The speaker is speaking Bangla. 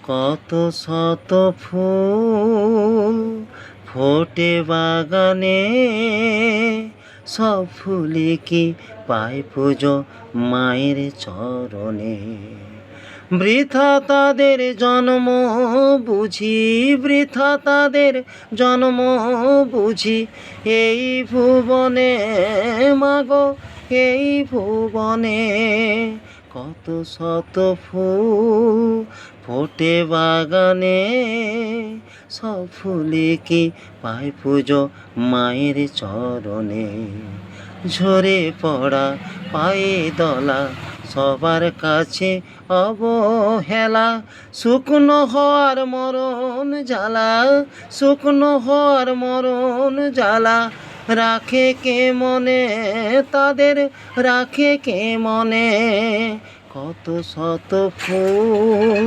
কত শত ফুল ফোটে বাগানে, সব ফুলে কি পায় পুজো মায়ের চরণে। বৃথা তাদের জন্ম বুঝি, বৃথা তাদের জন্ম বুঝি এই ভুবনে মাগো, এই ভুবনে। কত শত ফুল ফোটে বাগানে, সব ফুলে কি পায় পুজো মায়ের চরণে। ঝরে পড়া পায়ে দলা সবার কাছে অবহেলা, শুকনো হওয়ার মরণ জ্বালা, শুকনো হওয়ার মরণ জ্বালা। রাখে কে মনে তাদের, রাখে কে মনে। কত শত ফুল